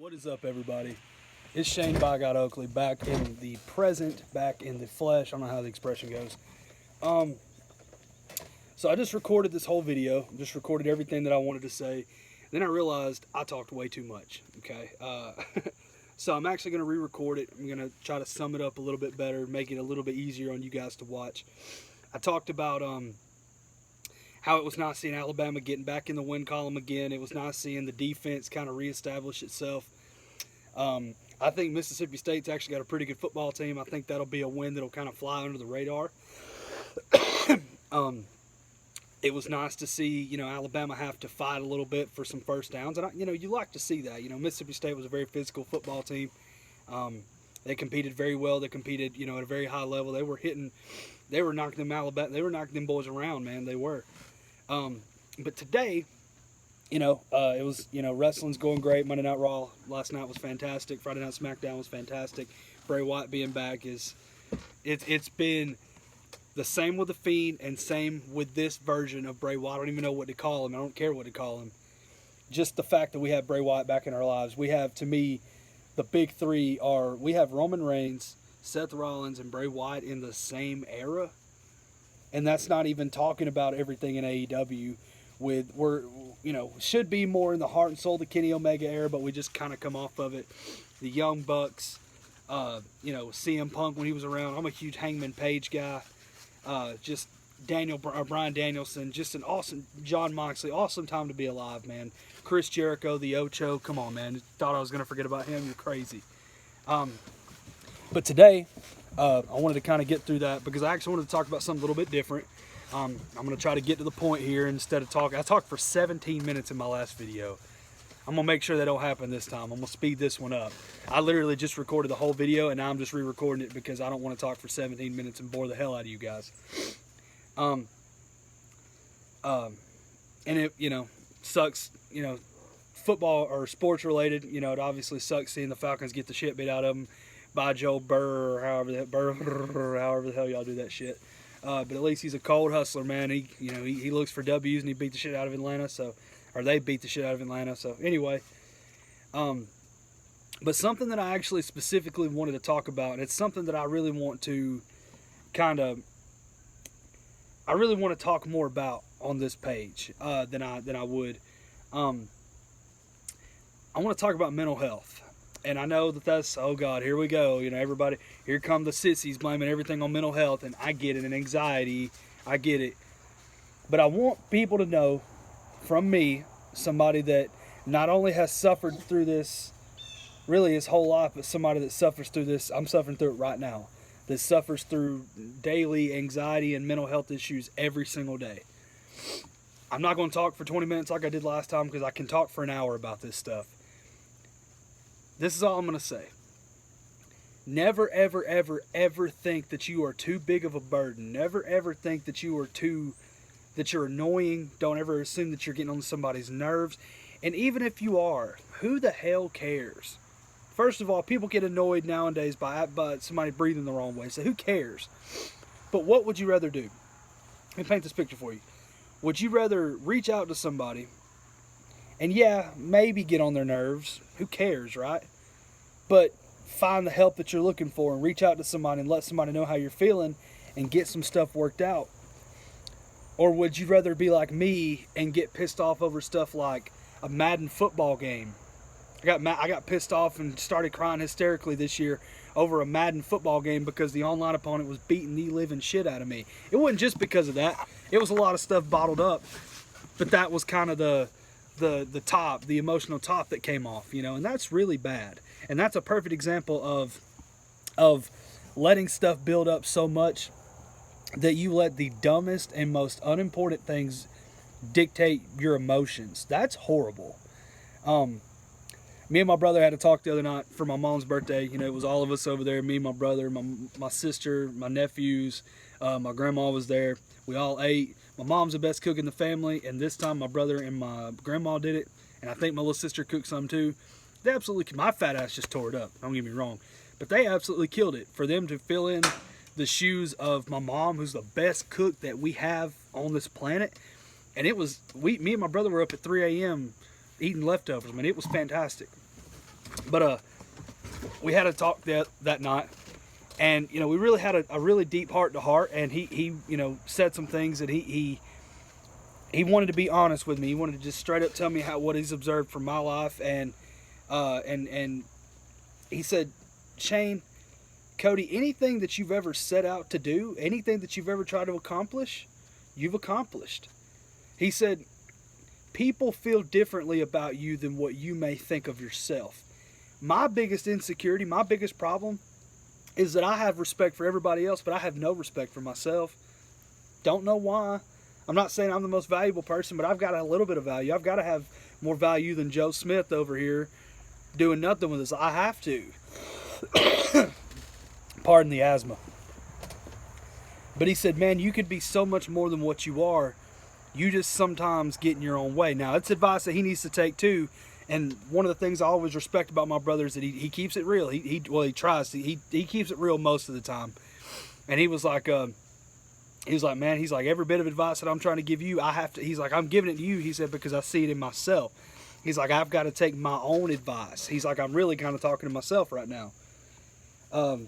What is up, everybody? It's Shane Bygott Oakley, back in the present, back in the flesh. I don't know how the expression goes. So I just recorded this whole video, just recorded everything that I wanted to say. Then I realized I talked way too much, okay? So I'm actually going to re-record it. I'm going to try to sum it up a little bit better, make it a little bit easier on you guys to watch. I talked about how it was nice seeing Alabama getting back in the win column again. It was nice seeing the defense kind of reestablish itself. I think Mississippi State's actually got a pretty good football team. I think that'll be a win that'll kind of fly under the radar. It was nice to see, Alabama have to fight a little bit for some first downs. And, you like to see that. Mississippi State was a very physical football team. They competed very well. They competed, at a very high level. They were knocking them boys around, man. They were. But today, it was, wrestling's going great. Monday Night Raw last night was fantastic. Friday Night SmackDown was fantastic. Bray Wyatt being back it's been the same with The Fiend and same with this version of Bray Wyatt. I don't even know what to call him. I don't care what to call him. Just the fact that we have Bray Wyatt back in our lives. We have, to me, the big three we have Roman Reigns, Seth Rollins, and Bray Wyatt in the same era. And that's not even talking about everything in AEW. Should be more in the heart and soul of the Kenny Omega era, but we just kind of come off of it. The Young Bucks, CM Punk when he was around. I'm a huge Hangman Page guy. Just Bryan Danielson, just an awesome, Jon Moxley, awesome time to be alive, man. Chris Jericho, the Ocho, come on, man. Thought I was going to forget about him. You're crazy. But today, I wanted to kind of get through that because I actually wanted to talk about something a little bit different. I'm going to try to get to the point here instead of talking. I talked for 17 minutes in my last video. I'm going to make sure that don't happen this time. I'm going to speed this one up. I literally just recorded the whole video, and now I'm just re-recording it because I don't want to talk for 17 minutes and bore the hell out of you guys. And it, sucks, football or sports related, it obviously sucks seeing the Falcons get the shit beat out of them by Joe Burrow or however the hell y'all do that shit. But at least he's a cold hustler, man. He looks for W's and he beat the shit out of Atlanta, or they beat the shit out of Atlanta. So anyway, but something that I actually specifically wanted to talk about, and it's something that I really want to talk more about on this page than I would. I want to talk about mental health. And I know that's, oh God, here we go. Everybody, here come the sissies blaming everything on mental health. And I get it, and anxiety, I get it. But I want people to know from me, somebody that not only has suffered through this really his whole life, but somebody that suffers through this, I'm suffering through it right now, that suffers through daily anxiety and mental health issues every single day. I'm not going to talk for 20 minutes like I did last time because I can talk for an hour about this stuff. This is all I'm going to say. Never, ever, ever, ever think that you are too big of a burden. Never, ever think that you're annoying. Don't ever assume that you're getting on somebody's nerves. And even if you are, who the hell cares? First of all, people get annoyed nowadays by somebody breathing the wrong way. So who cares? But what would you rather do? Let me paint this picture for you. Would you rather reach out to somebody and maybe get on their nerves? Who cares, right? But find the help that you're looking for and reach out to somebody and let somebody know how you're feeling and get some stuff worked out. Or would you rather be like me and get pissed off over stuff like a Madden football game? I got pissed off and started crying hysterically this year over a Madden football game because the online opponent was beating the living shit out of me. It wasn't just because of that. It was a lot of stuff bottled up. But that was kind of the emotional top that came off, and that's really bad. And that's a perfect example of letting stuff build up so much that you let the dumbest and most unimportant things dictate your emotions. That's horrible. Me and my brother had a talk the other night for my mom's birthday. It was all of us over there, me, my brother, my sister, my nephews, my grandma was there. We all ate. My mom's the best cook in the family, and this time my brother and my grandma did it, and I think my little sister cooked some too. They absolutely, my fat ass just tore it up, don't get me wrong, but they absolutely killed it. For them to fill in the shoes of my mom, who's the best cook that we have on this planet, and me and my brother were up at 3 a.m. eating leftovers. I mean, it was fantastic. But we had a talk that night, and we really had a really deep heart to heart, and he said some things that he wanted to be honest with me. He wanted to just straight up tell me what he's observed from my life, and he said, Shane, Cody, anything that you've ever set out to do, anything that you've ever tried to accomplish, you've accomplished. He said, people feel differently about you than what you may think of yourself. My biggest insecurity, my biggest problem is that I have respect for everybody else, but I have no respect for myself. Don't know why. I'm not saying I'm the most valuable person, but I've got a little bit of value. I've got to have more value than Joe Smith over here doing nothing with us. I have to. Pardon the asthma. But he said, man, you could be so much more than what you are. You just sometimes get in your own way. Now, it's advice that he needs to take too. And one of the things I always respect about my brother is that he keeps it real. He tries to. He keeps it real most of the time. And he was like, man, he's like, every bit of advice that I'm trying to give you, he's like, I'm giving it to you, he said, because I see it in myself. He's like, I've got to take my own advice. He's like, I'm really kind of talking to myself right now. And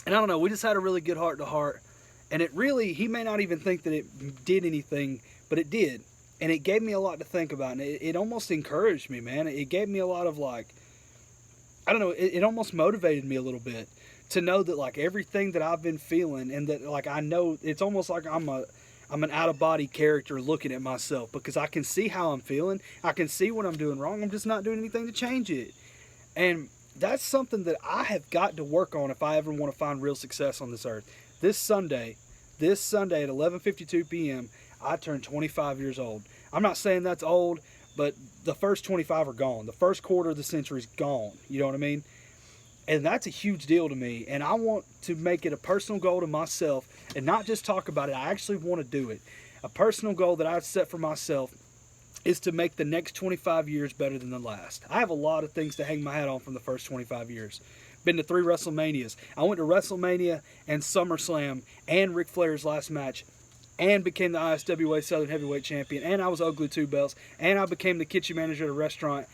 I don't know, we just had a really good heart to heart. And it really, he may not even think that it did anything, but it did. And it gave me a lot to think about. And it almost encouraged me, man. It gave me a lot of I don't know, it almost motivated me a little bit to know that everything that I've been feeling, and that I know, it's almost like I'm an out-of-body character looking at myself, because I can see how I'm feeling. I can see what I'm doing wrong. I'm just not doing anything to change it. And that's something that I have got to work on if I ever want to find real success on this earth. This Sunday at 11:52 p.m., I turned 25 years old. I'm not saying that's old, but the first 25 are gone. The first quarter of the century is gone. You know what I mean? And that's a huge deal to me. And I want to make it a personal goal to myself and not just talk about it. I actually want to do it. A personal goal that I've set for myself is to make the next 25 years better than the last. I have a lot of things to hang my hat on from the first 25 years. Been to 3 WrestleManias. I went to WrestleMania and SummerSlam and Ric Flair's last match, and became the ISWA Southern Heavyweight Champion, and I was Ugly 2 belts, and I became the kitchen manager at a restaurant,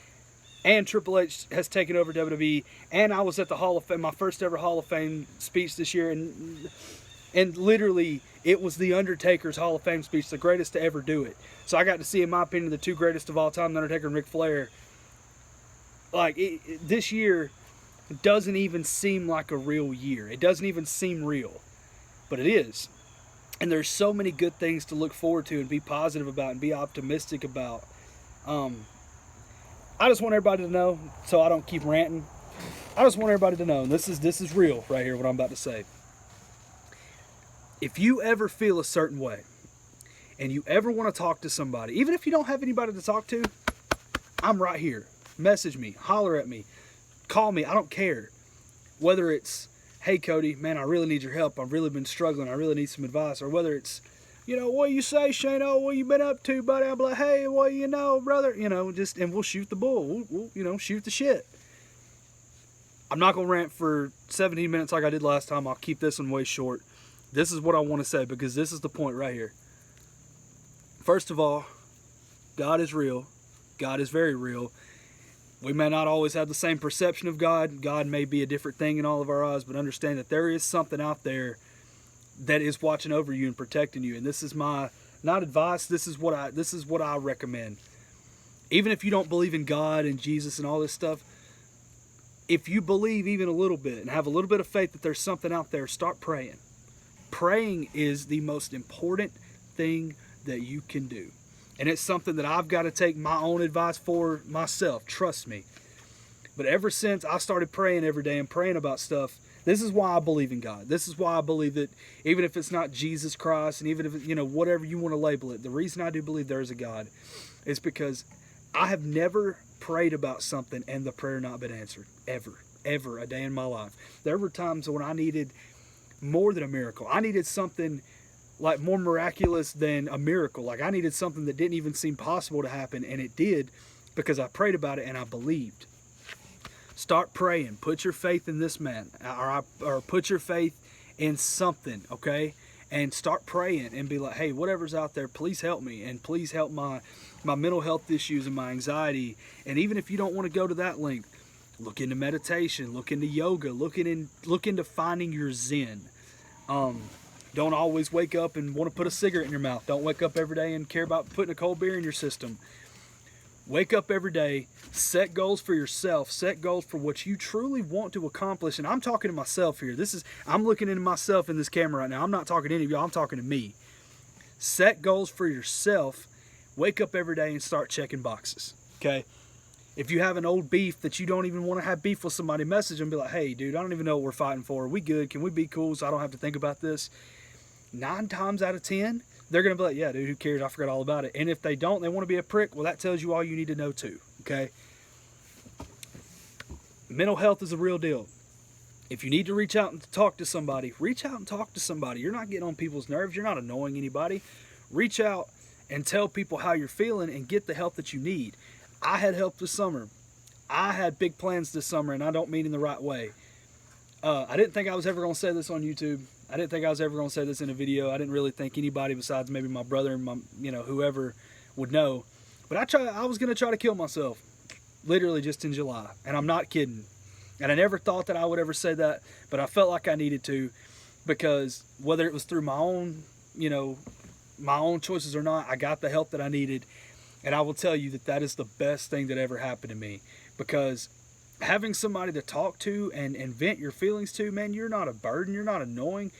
and Triple H has taken over WWE, and I was at the Hall of Fame, my first ever Hall of Fame speech this year, and literally, it was The Undertaker's Hall of Fame speech, the greatest to ever do it. So I got to see, in my opinion, the 2 greatest of all time, The Undertaker and Ric Flair. This year doesn't even seem like a real year. It doesn't even seem real, but it is. And there's so many good things to look forward to and be positive about and be optimistic about. I just want everybody to know, so I don't keep ranting. I just want everybody to know, and this is real right here, what I'm about to say. If you ever feel a certain way, and you ever want to talk to somebody, even if you don't have anybody to talk to, I'm right here. Message me, holler at me, call me, I don't care. Whether it's, hey Cody, man, I really need your help. I've really been struggling. I really need some advice. Or whether it's, what you say, Shane? Oh, what you been up to, buddy? I'm like, hey, what brother? And we'll shoot the bull. We'll shoot the shit. I'm not going to rant for 17 minutes like I did last time. I'll keep this one way short. This is what I want to say, because this is the point right here. First of all, God is real. God is very real. We may not always have the same perception of God. God may be a different thing in all of our eyes, but understand that there is something out there that is watching over you and protecting you. And this is my, not advice, this is what I recommend. Even if you don't believe in God and Jesus and all this stuff, if you believe even a little bit and have a little bit of faith that there's something out there, start praying. Praying is the most important thing that you can do. And it's something that I've got to take my own advice for myself. Trust me. But ever since I started praying every day and praying about stuff, this is why I believe in God. This is why I believe that even if it's not Jesus Christ, and even if it's, whatever you want to label it, the reason I do believe there is a God is because I have never prayed about something and the prayer not been answered. Ever a day in my life. There were times when I needed more than a miracle. I needed something like more miraculous than a miracle. Like I needed something that didn't even seem possible to happen, and it did, because I prayed about it and I believed. Start praying. Put your faith in this man, or put your faith in something, okay? And start praying and be like, hey, whatever's out there, please help me, and please help my mental health issues and my anxiety. And even if you don't want to go to that length, Look into meditation, look into yoga, look into finding your zen. Don't always wake up and want to put a cigarette in your mouth. Don't wake up every day and care about putting a cold beer in your system. Wake up every day, set goals for yourself, set goals for what you truly want to accomplish. And I'm talking to myself here. I'm looking into myself in this camera right now. I'm not talking to any of y'all, I'm talking to me. Set goals for yourself. Wake up every day and start checking boxes. Okay? If you have an old beef that you don't even want to have beef with somebody, message them and be like, hey, dude, I don't even know what we're fighting for. Are we good? Can we be cool so I don't have to think about this? 9 times out of 10, they're going to be like, yeah, dude, who cares? I forgot all about it. And if they don't, they want to be a prick, well, that tells you all you need to know too, okay? Mental health is a real deal. If you need to reach out and talk to somebody, reach out and talk to somebody. You're not getting on people's nerves. You're not annoying anybody. Reach out and tell people how you're feeling and get the help that you need. I had help this summer. I had big plans this summer, and I don't mean in the right way. I didn't think I was ever going to say this on YouTube. I didn't think I was ever going to say this in a video. I didn't really think anybody besides maybe my brother and my, whoever would know. But I was going to try to kill myself, literally just in July, and I'm not kidding. And I never thought that I would ever say that, but I felt like I needed to, because whether it was through my own, my own choices or not, I got the help that I needed. And I will tell you that is the best thing that ever happened to me, because having somebody to talk to and vent your feelings to, man, you're not a burden. You're not annoying.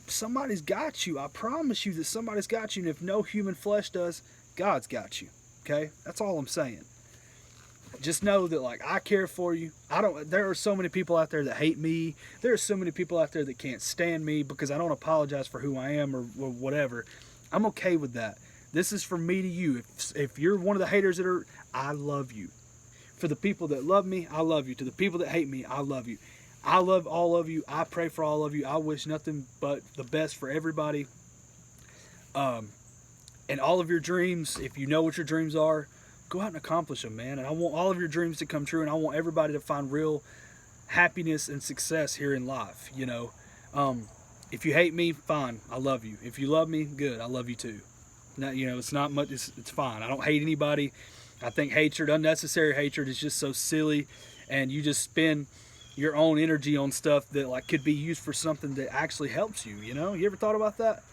Somebody's got you. I promise you that somebody's got you. And if no human flesh does, God's got you. Okay? That's all I'm saying. Just know that, like, I care for you. There are so many people out there that hate me. There are so many people out there that can't stand me because I don't apologize for who I am or whatever. I'm okay with that. This is from me to you. If you're one of the haters I love you. For the people that love me, I love you. To the people that hate me, I love you. I love all of you. I pray for all of you. I wish nothing but the best for everybody. And all of your dreams, if you know what your dreams are, go out and accomplish them, man. And I want all of your dreams to come true, and I want everybody to find real happiness and success here in life, If you hate me, fine. I love you. If you love me, good. I love you too. Now, it's not much. It's fine. I don't hate anybody. I think unnecessary hatred is just so silly, and you just spend your own energy on stuff that could be used for something that actually helps you, You ever thought about that?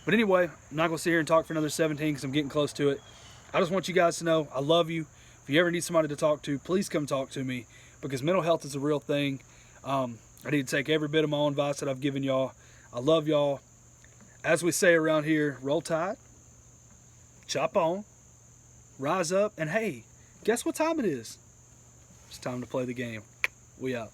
But anyway, I'm not going to sit here and talk for another 17 because I'm getting close to it. I just want you guys to know I love you. If you ever need somebody to talk to, please come talk to me, because mental health is a real thing. I need to take every bit of my own advice that I've given y'all. I love y'all. As we say around here, roll tide, chop on, rise up, and hey, guess what time it is? It's time to play the game. We out.